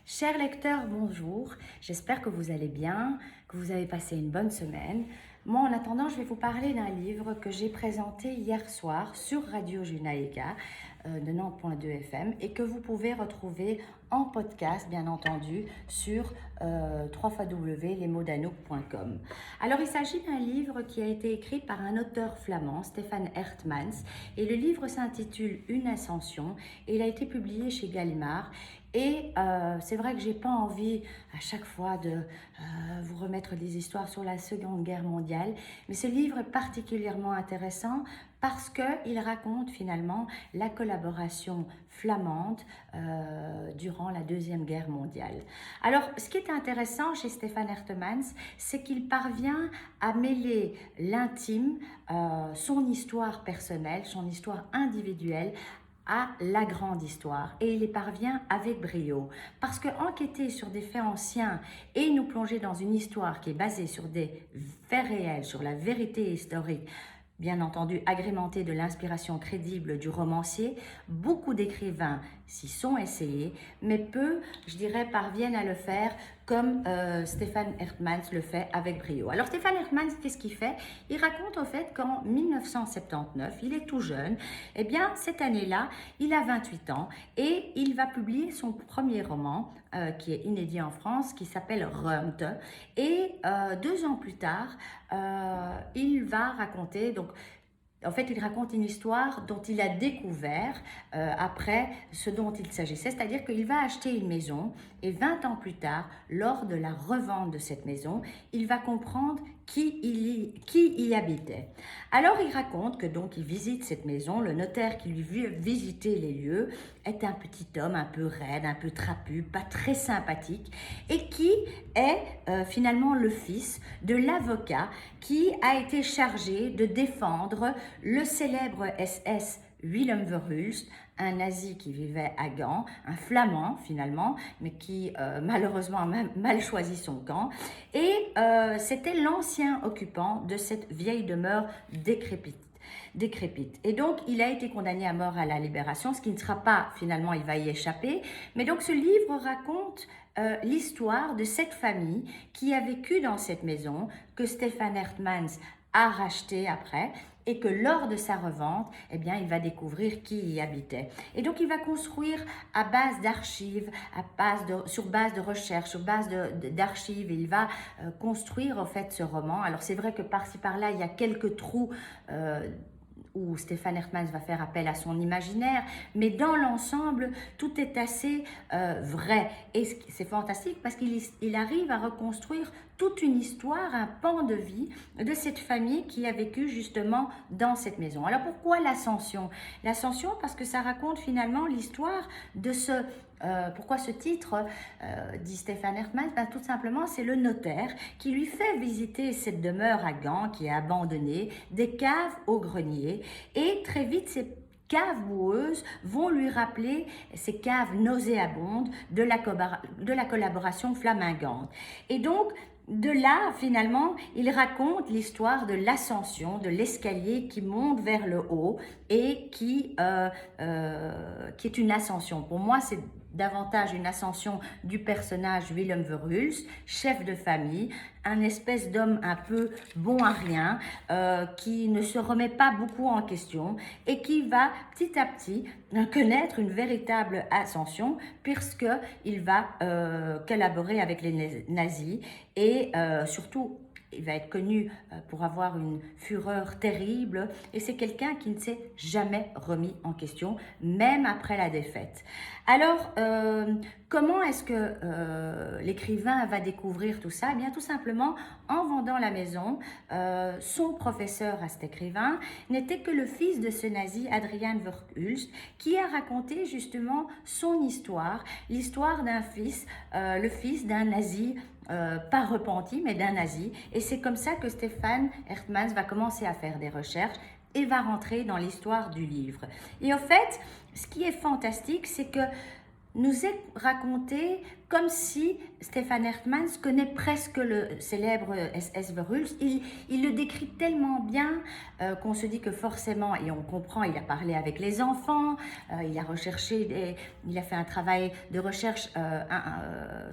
Chers lecteurs, bonjour. J'espère que vous allez bien, que vous avez passé une bonne semaine. Moi, en attendant, je vais vous parler d'un livre que j'ai présenté hier soir sur Radio Junaïka de 90.2 FM et que vous pouvez retrouver en podcast, bien entendu, sur www.lesmotsdanouk.com. Alors, il s'agit d'un livre qui a été écrit par un auteur flamand, Stefan Hertmans, et le livre s'intitule Une ascension et il a été publié chez Gallimard. Et c'est vrai que j'ai pas envie à chaque fois de vous remettre des histoires sur la Seconde Guerre mondiale, mais ce livre est particulièrement intéressant parce qu'il raconte finalement la collaboration flamande durant la Deuxième Guerre mondiale. Alors, ce qui est intéressant chez Stefan Hertmans, c'est qu'il parvient à mêler l'intime, son histoire personnelle, son histoire individuelle, à la grande histoire et il y parvient avec brio parce que enquêter sur des faits anciens et nous plonger dans une histoire qui est basée sur des faits réels, sur la vérité historique, bien entendu agrémentée de l'inspiration crédible du romancier, beaucoup d'écrivains s'y sont essayés, mais peu, je dirais, parviennent à le faire comme Stefan Hertmans le fait avec brio. Alors Stefan Hertmans, qu'est-ce qu'il fait? Il raconte au fait qu'en 1979, il est tout jeune, eh bien cette année-là, il a 28 ans et il va publier son premier roman qui est inédit en France, qui s'appelle Römte. Et 2 ans plus tard, il va raconter, donc en fait, il raconte une histoire dont il a découvert après ce dont il s'agissait, c'est-à-dire qu'il va acheter une maison et 20 ans plus tard, lors de la revente de cette maison, il va comprendre qui y habitait. Alors il raconte que donc il visite cette maison, le notaire qui lui veut visiter les lieux est un petit homme un peu raide, un peu trapu, pas très sympathique et qui est finalement le fils de l'avocat qui a été chargé de défendre le célèbre SS Willem Verhulst, un nazi qui vivait à Gand, un flamand finalement, mais qui malheureusement a mal choisi son camp. Et c'était l'ancien occupant de cette vieille demeure décrépite. Et donc, il a été condamné à mort à la Libération, ce qui ne sera pas, finalement, il va y échapper. Mais donc, ce livre raconte l'histoire de cette famille qui a vécu dans cette maison, que Stefan Hertmans a racheté après, et que lors de sa revente, eh bien, il va découvrir qui y habitait. Et donc, il va construire à base d'archives, sur base de recherches, sur base d'archives, il va construire, en fait, ce roman. Alors, c'est vrai que par-ci, par-là, il y a quelques trous où Stefan Hertmans va faire appel à son imaginaire, mais dans l'ensemble, tout est assez vrai. Et c'est fantastique parce qu'il arrive à reconstruire toute une histoire, un pan de vie de cette famille qui a vécu justement dans cette maison. Alors pourquoi l'ascension? L'ascension parce que ça raconte finalement l'histoire de pourquoi ce titre, dit Stefan Hertmans? Tout simplement, c'est le notaire qui lui fait visiter cette demeure à Gand qui est abandonnée, des caves au grenier, et très vite, ces caves boueuses vont lui rappeler ces caves nauséabondes de la collaboration flamingante. Et donc, de là, finalement, il raconte l'histoire de l'ascension, de l'escalier qui monte vers le haut et qui est une ascension. Pour moi, c'est davantage une ascension du personnage Willem Verhulst, chef de famille, un espèce d'homme un peu bon à rien, qui ne se remet pas beaucoup en question et qui va petit à petit connaître une véritable ascension puisqu'il va collaborer avec les nazis et surtout il va être connu pour avoir une fureur terrible et c'est quelqu'un qui ne s'est jamais remis en question, même après la défaite. Alors, comment est-ce que l'écrivain va découvrir tout ça? Eh bien, tout simplement en vendant la maison. Son professeur à cet écrivain n'était que le fils de ce nazi, Adrian Verhulst, qui a raconté justement son histoire, l'histoire d'un fils, le fils d'un nazi pas repenti, mais d'un nazi. Et c'est comme ça que Stefan Hertmans va commencer à faire des recherches et va rentrer dans l'histoire du livre. Et en fait, ce qui est fantastique, c'est que nous est raconté comme si Stefan Hertmans connaît presque le célèbre SS Verhulst. Il le décrit tellement bien qu'on se dit que forcément, et on comprend, il a parlé avec les enfants, il a recherché, il a fait un travail de recherche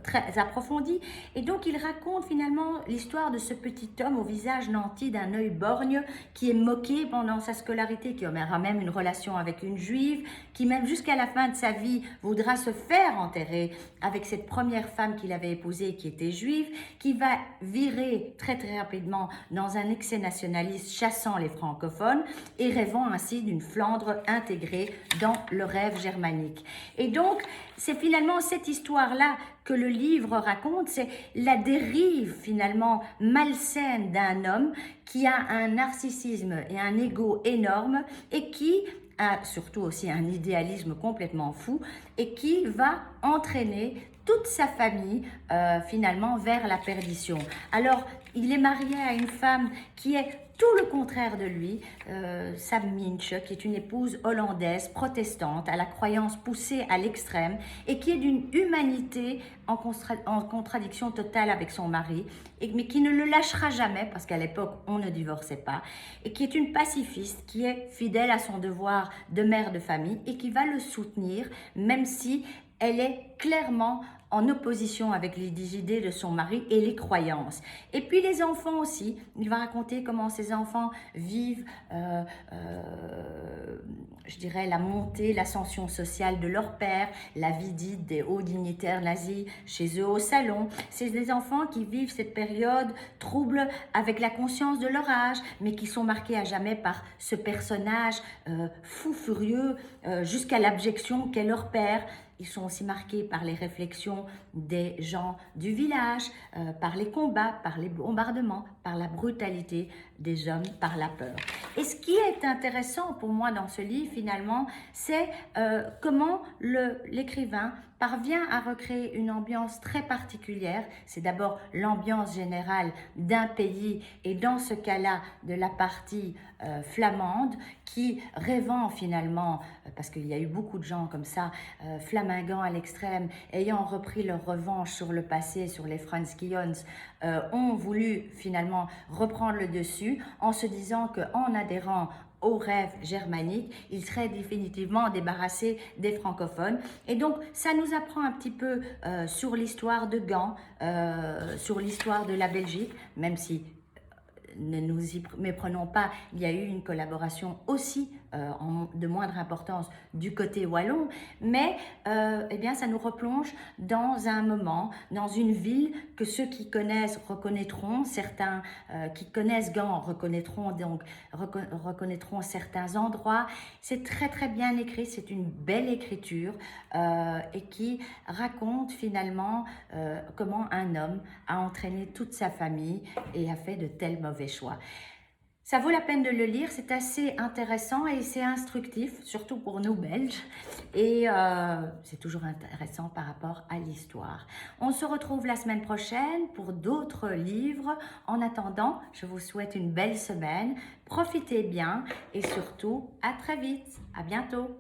très approfondi. Et donc, il raconte finalement l'histoire de ce petit homme au visage nanti, d'un œil borgne, qui est moqué pendant sa scolarité, qui aura même une relation avec une juive, qui même jusqu'à la fin de sa vie voudra se faire enterrer avec cette première femme qu'il avait épousée qui était juive, qui va virer très rapidement dans un excès nationaliste chassant les francophones et rêvant ainsi d'une Flandre intégrée dans le rêve germanique. Et donc, c'est finalement cette histoire-là que le livre raconte, c'est la dérive finalement malsaine d'un homme qui a un narcissisme et un ego énorme et qui a surtout aussi un idéalisme complètement fou et qui va entraîner toute sa famille finalement vers la perdition. Alors, il est marié à une femme qui est tout le contraire de lui, Sam Minch, qui est une épouse hollandaise, protestante, à la croyance poussée à l'extrême et qui est d'une humanité en contradiction totale avec son mari, mais qui ne le lâchera jamais, parce qu'à l'époque, on ne divorçait pas, et qui est une pacifiste, qui est fidèle à son devoir de mère de famille et qui va le soutenir, même si elle est clairement en opposition avec les idées de son mari et les croyances. Et puis les enfants aussi, il va raconter comment ces enfants vivent, je dirais, la montée, l'ascension sociale de leur père, la vie dite des hauts dignitaires nazis chez eux au salon. C'est des enfants qui vivent cette période trouble avec la conscience de leur âge, mais qui sont marqués à jamais par ce personnage fou furieux jusqu'à l'abjection qu'est leur père. Ils sont aussi marqués par les réflexions des gens du village, par les combats, par les bombardements, par la brutalité des hommes, par la peur. Et ce qui est intéressant pour moi dans ce livre, finalement, c'est comment l'écrivain parvient à recréer une ambiance très particulière. C'est d'abord l'ambiance générale d'un pays et dans ce cas-là de la partie flamande qui, rêvant finalement, parce qu'il y a eu beaucoup de gens comme ça, flamingants à l'extrême, ayant repris leur revanche sur le passé, sur les Franskions, ont voulu finalement reprendre le dessus en se disant qu'en adhérant au rêve germanique, il serait définitivement débarrassé des francophones. Et donc, ça nous apprend un petit peu sur l'histoire de Gand, sur l'histoire de la Belgique, même si ne nous y méprenons pas, il y a eu une collaboration aussi de moindre importance du côté wallon, mais eh bien, ça nous replonge dans un moment, dans une ville que ceux qui connaissent reconnaîtront, certains qui connaissent Gand reconnaîtront certains endroits. C'est très très bien écrit, c'est une belle écriture et qui raconte finalement comment un homme a entraîné toute sa famille et a fait de tels mauvais choix. Ça vaut la peine de le lire, c'est assez intéressant et c'est instructif, surtout pour nous Belges. Et c'est toujours intéressant par rapport à l'histoire. On se retrouve la semaine prochaine pour d'autres livres. En attendant, je vous souhaite une belle semaine. Profitez bien et surtout, à très vite. À bientôt.